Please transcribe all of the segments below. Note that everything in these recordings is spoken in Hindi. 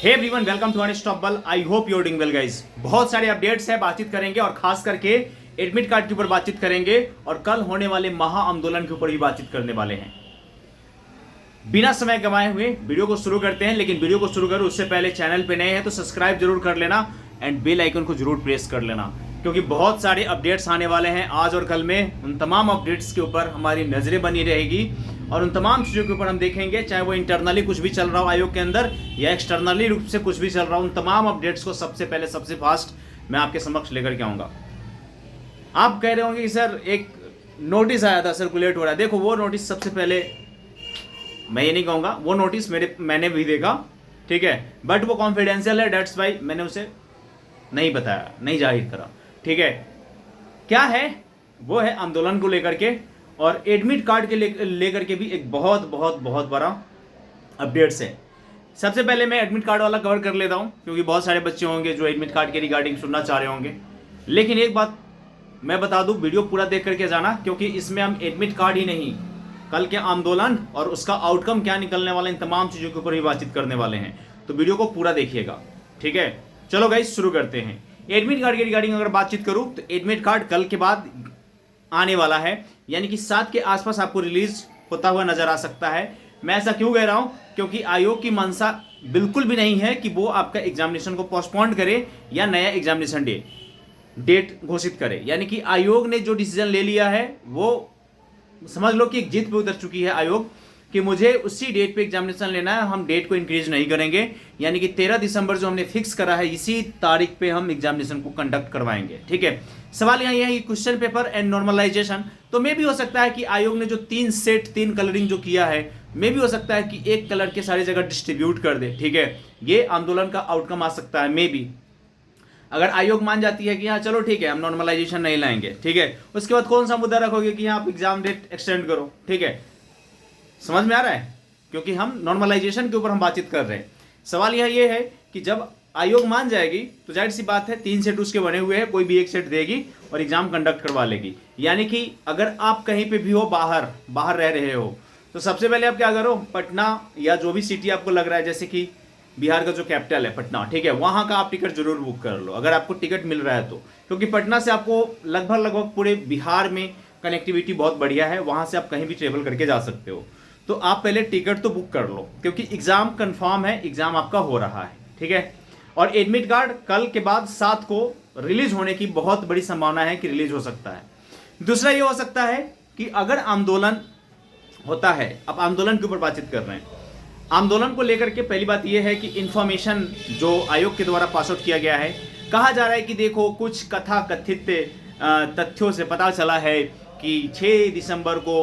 Hey everyone, welcome to unstoppable. I hope you are doing well guys. बहुत सारे अपडेट्स है, बातचीत करेंगे और खास करके एडमिट कार्ड के ऊपर बातचीत करेंगे और कल होने वाले महा आंदोलन के ऊपर भी बातचीत करने वाले हैं। बिना समय गंवाए हुए वीडियो को शुरू करते हैं, लेकिन वीडियो को शुरू करो उससे पहले चैनल पे नए हैं तो सब्सक्राइब जरूर कर लेना एंड बेल आइकन को जरूर प्रेस कर लेना, क्योंकि बहुत सारे अपडेट्स आने वाले हैं आज और कल में। उन तमाम अपडेट्स के ऊपर हमारी नजरें बनी रहेगी और उन तमाम चीज़ों के ऊपर हम देखेंगे, चाहे वो इंटरनली कुछ भी चल रहा हो आयोग के अंदर या एक्सटर्नली रूप से कुछ भी चल रहा हो। उन तमाम अपडेट्स को सबसे पहले सबसे फास्ट मैं आपके समक्ष लेकर के आऊँगा। आप कह रहे होंगे कि सर एक नोटिस आया था, सर्कुलेट हो रहा है। देखो वो नोटिस सबसे पहले मैं ये नहीं कहूँगा, वो नोटिस मैंने भी देखा, ठीक है, बट वो कॉन्फिडेंशियल है, डेट्स वाई मैंने उसे नहीं बताया, नहीं जाहिर करा, ठीक है। क्या है वो है आंदोलन को लेकर के और एडमिट कार्ड के लेकर के भी एक बहुत बहुत बहुत बड़ा अपडेट्स है। सबसे पहले मैं एडमिट कार्ड वाला कवर कर लेता हूँ, क्योंकि बहुत सारे बच्चे होंगे जो एडमिट कार्ड के रिगार्डिंग सुनना चाह रहे होंगे। लेकिन एक बात मैं बता दूँ, वीडियो पूरा देख करके जाना, क्योंकि इसमें हम एडमिट कार्ड ही नहीं, कल के आंदोलन और उसका आउटकम क्या निकलने वाला, इन तमाम चीज़ों के ऊपर भी बातचीत करने वाले हैं। तो वीडियो को पूरा देखिएगा, ठीक है। चलो गाइस शुरू करते हैं। एडमिट कार्ड के रिगार्डिंग अगर बातचीत करूं तो एडमिट कार्ड कल के बाद आने वाला है, यानी कि 7 के आसपास आपको रिलीज होता हुआ नजर आ सकता है। मैं ऐसा क्यों कह रहा हूं, क्योंकि आयोग की मंशा बिल्कुल भी नहीं है कि वो आपका एग्जामिनेशन को पोस्टपोन करे या नया एग्जामिनेशन डेट घोषित करे। यानी कि आयोग ने जो डिसीजन ले लिया है वो समझ लो कि एक जीत पे उतर चुकी है आयोग कि मुझे उसी डेट पे एग्जामिनेशन लेना है, हम डेट को इंक्रीज नहीं करेंगे। यानी कि 13 दिसंबर जो हमने फिक्स करा है, इसी तारीख पे हम एग्जामिनेशन को कंडक्ट करवाएंगे, ठीक है। सवाल यहाँ यह है कि क्वेश्चन पेपर एंड नॉर्मलाइजेशन, तो मे भी हो सकता है कि आयोग ने जो 3 कलरिंग जो किया है, मे भी हो सकता है कि एक कलर के सारी जगह डिस्ट्रीब्यूट कर दे, ठीक है। ये आंदोलन का आउटकम आ सकता है, मे भी। अगर आयोग मान जाती है कि हाँ चलो ठीक है हम नॉर्मलाइजेशन नहीं लाएंगे, ठीक है, उसके बाद कौन सा मुद्दा रखोगे कि हाँ आप एग्जाम डेट एक्सटेंड करो, ठीक है। समझ में आ रहा है, क्योंकि हम नॉर्मलाइजेशन के ऊपर हम बातचीत कर रहे हैं। सवाल यह है कि जब आयोग मान जाएगी तो जाहिर सी बात है 3 सेट उसके बने हुए हैं, कोई भी एक सेट देगी और एग्जाम कंडक्ट करवा लेगी। यानी कि अगर आप कहीं पे भी हो, बाहर रह रहे हो, तो सबसे पहले आप क्या करो, पटना या जो भी सिटी आपको लग रहा है, जैसे कि बिहार का जो कैपिटल है पटना, ठीक है, वहां का आप टिकट जरूर बुक कर लो अगर आपको टिकट मिल रहा है तो, क्योंकि पटना से आपको लगभग पूरे बिहार में कनेक्टिविटी बहुत बढ़िया है, वहां से आप कहीं भी ट्रेवल करके जा सकते हो। तो आप पहले टिकट तो बुक कर लो, क्योंकि एग्जाम कंफर्म है, एग्जाम आपका हो रहा है, ठीक है। और एडमिट कार्ड कल के बाद 7 को रिलीज होने की बहुत बड़ी संभावना है कि रिलीज हो सकता है। दूसरा ये हो सकता है कि अगर आंदोलन होता है, अब आंदोलन के ऊपर बातचीत कर रहे हैं, आंदोलन को लेकर के पहली बात यह है कि इंफॉर्मेशन जो आयोग के द्वारा पास आउट किया गया है, कहा जा रहा है कि देखो कुछ कथा कथित तथ्यों से पता चला है कि 6 दिसंबर को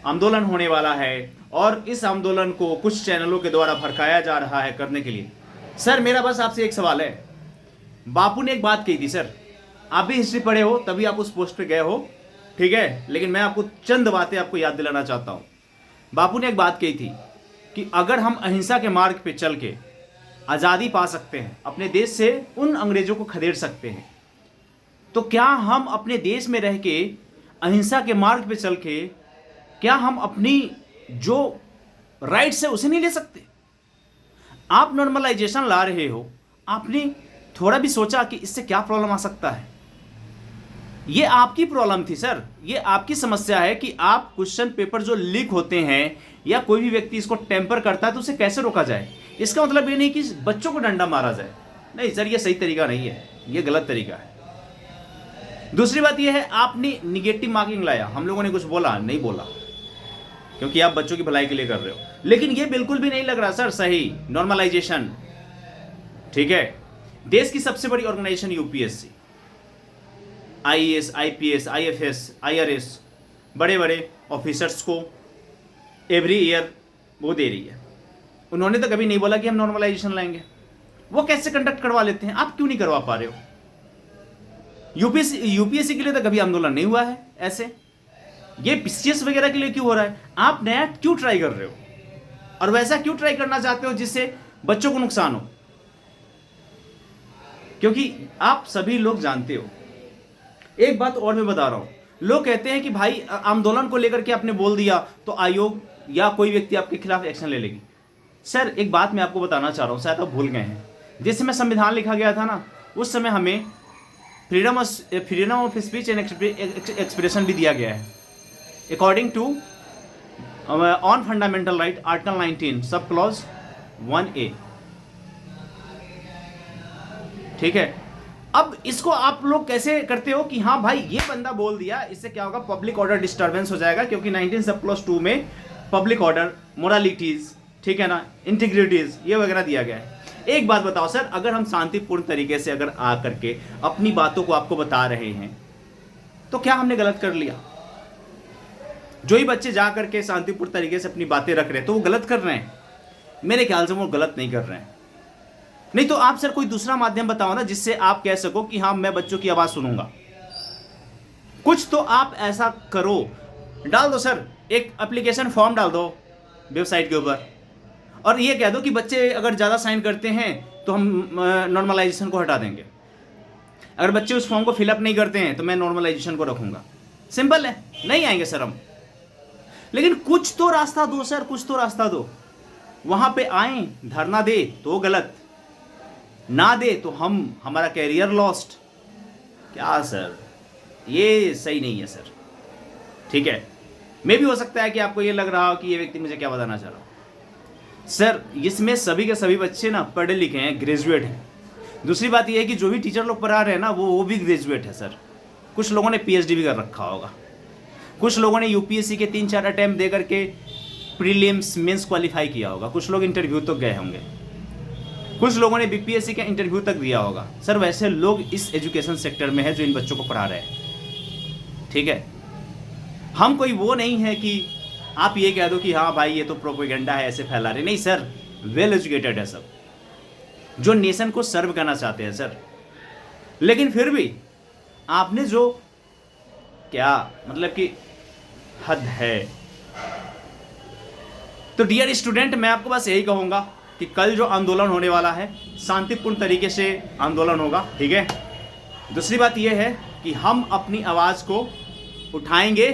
आंदोलन होने वाला है और इस आंदोलन को कुछ चैनलों के द्वारा भड़काया जा रहा है करने के लिए। सर मेरा बस आपसे एक सवाल है, बापू ने एक बात कही थी सर, आप भी हिस्ट्री पढ़े हो तभी आप उस पोस्ट पे गए हो, ठीक है, लेकिन मैं आपको चंद बातें आपको याद दिलाना चाहता हूं। बापू ने एक बात कही थी कि अगर हम अहिंसा के मार्ग पे चल के आज़ादी पा सकते हैं, अपने देश से उन अंग्रेजों को खदेड़ सकते हैं, तो क्या हम अपने देश में रह के अहिंसा के मार्ग पे चल के क्या हम अपनी जो राइट्स है उसे नहीं ले सकते? आप नॉर्मलाइजेशन ला रहे हो, आपने थोड़ा भी सोचा कि इससे क्या प्रॉब्लम आ सकता है? ये आपकी प्रॉब्लम थी सर, ये आपकी समस्या है कि आप क्वेश्चन पेपर जो लीक होते हैं या कोई भी व्यक्ति इसको टेम्पर करता है तो उसे कैसे रोका जाए। इसका मतलब ये नहीं कि बच्चों को डंडा मारा जाए, नहीं सर, ये सही तरीका नहीं है, ये गलत तरीका है। दूसरी बात यह है, आपने निगेटिव मार्किंग लाया, हम लोगों ने कुछ बोला नहीं बोला, क्योंकि आप बच्चों की भलाई के लिए कर रहे हो, लेकिन ये बिल्कुल भी नहीं लग रहा सर सही नॉर्मलाइजेशन, ठीक है। देश की सबसे बड़ी organisation UPSC, IAS, IPS, IFS, IRS, बड़े बड़े ऑफिसर्स को एवरी ईयर वो दे रही है। उन्होंने तो कभी नहीं बोला कि हम नॉर्मलाइजेशन लाएंगे। वो कैसे कंडक्ट करवा लेते हैं, आप क्यों नहीं करवा पा रहे हो? यूपीएससी के लिए तो कभी आंदोलन नहीं हुआ है ऐसे, ये पीसीएस वगैरह के लिए क्यों हो रहा है? आप नया क्यों ट्राई कर रहे हो और वैसा क्यों ट्राई करना चाहते हो जिससे बच्चों को नुकसान हो? क्योंकि आप सभी लोग जानते हो, एक बात और मैं बता रहा हूं, लोग कहते हैं कि भाई आंदोलन को लेकर के आपने बोल दिया तो आयोग या कोई व्यक्ति आपके खिलाफ एक्शन ले लेगी। सर एक बात मैं आपको बताना चाह रहा हूँ, शायद आप भूल गए हैं, जिस समय संविधान लिखा गया था ना, उस समय हमें freedom of speech and expression भी दिया गया है according to on fundamental right article 19 sub clause 1A। ठीक है, अब इसको आप लोग कैसे करते हो कि हाँ भाई ये बंदा बोल दिया, इससे क्या होगा, पब्लिक ऑर्डर डिस्टर्बेंस हो जाएगा, क्योंकि 19 सब क्लॉज 2 में पब्लिक ऑर्डर, मोरालिटीज, ठीक है ना, इंटीग्रिटीज, ये वगैरह दिया गया है। एक बात बताओ सर, अगर हम शांतिपूर्ण तरीके से अगर आ करके अपनी बातों को आपको बता रहे हैं तो क्या हमने गलत कर लिया? जो ही बच्चे जा करके शांतिपूर्ण तरीके से अपनी बातें रख रहे हैं तो वो गलत कर रहे हैं? मेरे ख्याल से वो गलत नहीं कर रहे हैं। नहीं तो आप सर कोई दूसरा माध्यम बताओ ना, जिससे आप कह सको कि हाँ मैं बच्चों की आवाज सुनूंगा। कुछ तो आप ऐसा करो, डाल दो सर, एक एप्लीकेशन फॉर्म डाल दो वेबसाइट के ऊपर, और ये कह दो कि बच्चे अगर ज़्यादा साइन करते हैं तो हम नॉर्मलाइजेशन को हटा देंगे, अगर बच्चे उस फॉर्म को फिलअप नहीं करते हैं तो मैं नॉर्मलाइजेशन को रखूंगा। सिंपल है, नहीं आएंगे सर हम, लेकिन कुछ तो रास्ता दो सर, कुछ तो रास्ता दो। वहां पे आए, धरना दे तो गलत, ना दे तो हमारा कैरियर लॉस्ट। क्या सर, ये सही नहीं है सर। ठीक है, मे भी हो सकता है कि आपको ये लग रहा हो कि ये व्यक्ति मुझे क्या बताना चाह रहा हो। सर इसमें सभी के सभी बच्चे ना पढ़े लिखे हैं, ग्रेजुएट हैं। दूसरी बात यह है कि जो भी टीचर लोग पढ़ा रहे हैं ना वो भी ग्रेजुएट है सर। कुछ लोगों ने पीएचडी भी कर रखा होगा, कुछ लोगों ने यूपीएससी के 3-4 अटेम्प्ट दे करके प्रीलिम्स मेंस क्वालिफाई किया होगा, कुछ लोग इंटरव्यू तक गए होंगे, कुछ लोगों ने बीपीएससी का इंटरव्यू तक दिया होगा। सर वैसे लोग इस एजुकेशन सेक्टर में है जो इन बच्चों को पढ़ा रहे हैं। ठीक है, हम कोई वो नहीं है कि आप ये कह दो कि हाँ भाई ये तो प्रोपेगेंडा है, ऐसे फैला रहे। नहीं सर, वेल एजुकेटेड है सब, जो नेशन को सर्व करना चाहते हैं सर। लेकिन फिर भी आपने जो क्या मतलब कि हद है। तो डियर स्टूडेंट, मैं आपको बस यही कहूंगा कि कल जो आंदोलन होने वाला है शांतिपूर्ण तरीके से आंदोलन होगा। ठीक है, दूसरी बात यह है कि हम अपनी आवाज को उठाएंगे।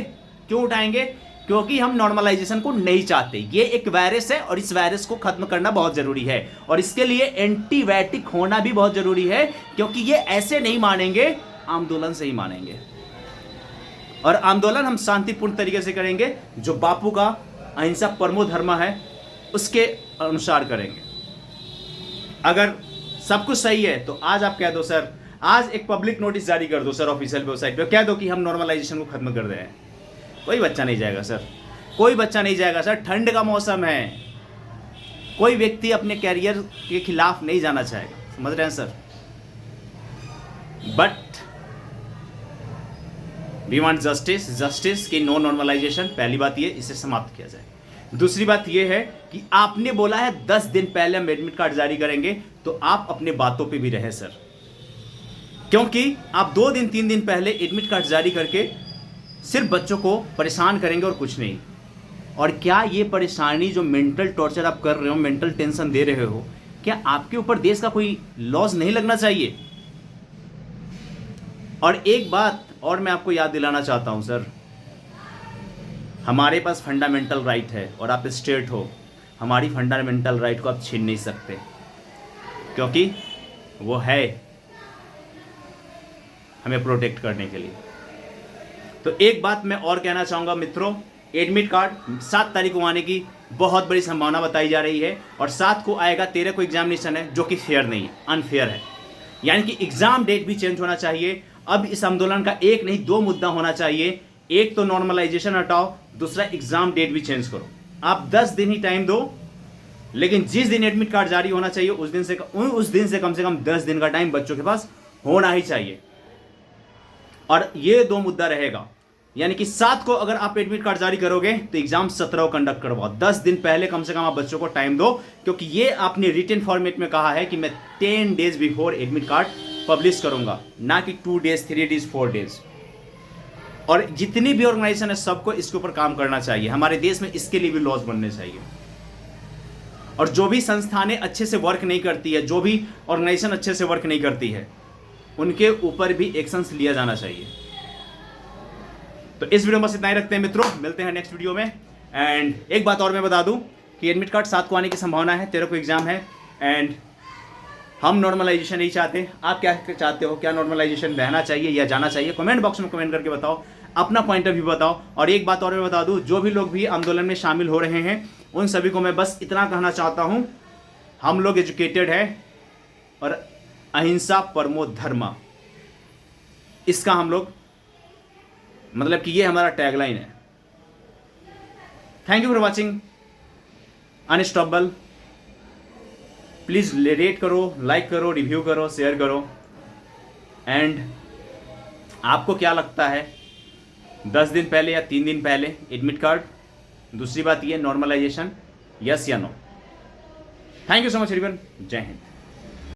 क्यों उठाएंगे? क्योंकि हम नॉर्मलाइजेशन को नहीं चाहते। ये एक वायरस है और इस वायरस को खत्म करना बहुत जरूरी है, और इसके लिए एंटीबायोटिक होना भी बहुत जरूरी है, क्योंकि ये ऐसे नहीं मानेंगे, आंदोलन से ही मानेंगे। और आंदोलन हम शांतिपूर्ण तरीके से करेंगे, जो बापू का अहिंसा परमो धर्म है उसके अनुसार करेंगे। अगर सब कुछ सही है तो आज आप कह दो सर, आज एक पब्लिक नोटिस जारी कर दो सर ऑफिशियल वेबसाइट पे, कह दो कि हम नॉर्मलाइजेशन को खत्म कर रहे हैं। कोई बच्चा नहीं जाएगा सर, कोई बच्चा नहीं जाएगा सर। ठंड का मौसम है, कोई व्यक्ति अपने कैरियर के खिलाफ नहीं जाना चाहेगा, समझ रहे हैं sir. But we want justice, justice की नो नॉर्मलाइजेशन। पहली बात ये, इसे समाप्त किया जाए। दूसरी बात ये है कि आपने बोला है 10 दिन पहले हम एडमिट कार्ड जारी करेंगे, तो आप अपने बातों पे भी रहे सर, क्योंकि आप 2 दिन 3 दिन पहले एडमिट कार्ड जारी करके सिर्फ बच्चों को परेशान करेंगे और कुछ नहीं। और क्या ये परेशानी जो मेंटल टॉर्चर आप कर रहे हो, मेंटल टेंशन दे रहे हो, क्या आपके ऊपर देश का कोई लॉज नहीं लगना चाहिए? और एक बात और मैं आपको याद दिलाना चाहता हूं सर, हमारे पास फंडामेंटल राइट है और आप स्टेट हो, हमारी फंडामेंटल राइट को आप छीन नहीं सकते, क्योंकि वो है हमें प्रोटेक्ट करने के लिए। तो एक बात मैं और कहना चाहूंगा मित्रों, एडमिट कार्ड 7 तारीख को आने की बहुत बड़ी संभावना बताई जा रही है, और 7 को आएगा। 13 को एग्जामिनेशन है, जो कि फेयर नहीं है, अनफेयर है। यानी कि एग्जाम डेट भी चेंज होना चाहिए। अब इस आंदोलन का एक नहीं 2 मुद्दा होना चाहिए। एक तो नॉर्मलाइजेशन हटाओ, दूसरा एग्जाम डेट भी चेंज करो। आप 10 दिन ही टाइम दो, लेकिन जिस दिन एडमिट कार्ड जारी होना चाहिए उस दिन से कम 10 दिन का टाइम बच्चों के पास होना ही चाहिए। और ये 2 मुद्दा रहेगा, यानी कि 7 को अगर आप एडमिट कार्ड जारी करोगे तो एग्जाम 17 को कंडक्ट करवाओ। 10 दिन पहले कम से कम आप बच्चों को टाइम दो, क्योंकि ये आपने रिटन फॉर्मेट में कहा है कि मैं 10 days before admit card publish करूंगा, ना कि 2 डेज 3 डेज 4 डेज। और जितनी भी ऑर्गेनाइजेशन है सबको इसके ऊपर काम करना चाहिए। हमारे देश में इसके लिए भी लॉज बनने चाहिए। और जो भी संस्थानें अच्छे से वर्क नहीं करती है, जो भी ऑर्गेनाइजेशन अच्छे से वर्क नहीं करती है, उनके ऊपर भी एक्शंस लिया जाना चाहिए। तो इस वीडियो में बस इतना ही रखते हैं मित्रों, मिलते हैं नेक्स्ट वीडियो में। एंड एक बात और मैं बता दूं कि एडमिट कार्ड 7 को आने की संभावना है, 13 को एग्जाम है एंड हम नॉर्मलाइजेशन नहीं चाहते। आप क्या चाहते हो, क्या नॉर्मलाइजेशन रहना चाहिए या जाना चाहिए? कमेंट बॉक्स में कमेंट करके बताओ, अपना पॉइंट ऑफ व्यू बताओ। और एक बात और मैं बता दूं, जो भी लोग भी आंदोलन में शामिल हो रहे हैं उन सभी को मैं बस इतना कहना चाहता हूं, हम लोग एजुकेटेड है और अहिंसा परमो धर्म, इसका हम लोग मतलब कि ये हमारा टैगलाइन है। Thank you for watching unstoppable. Please rate करो, लाइक करो, रिव्यू करो, शेयर करो। एंड आपको क्या लगता है 10 दिन पहले या 3 दिन पहले एडमिट कार्ड? दूसरी बात ये नॉर्मलाइजेशन, यस या no? Thank you so much everyone, जय हिंद।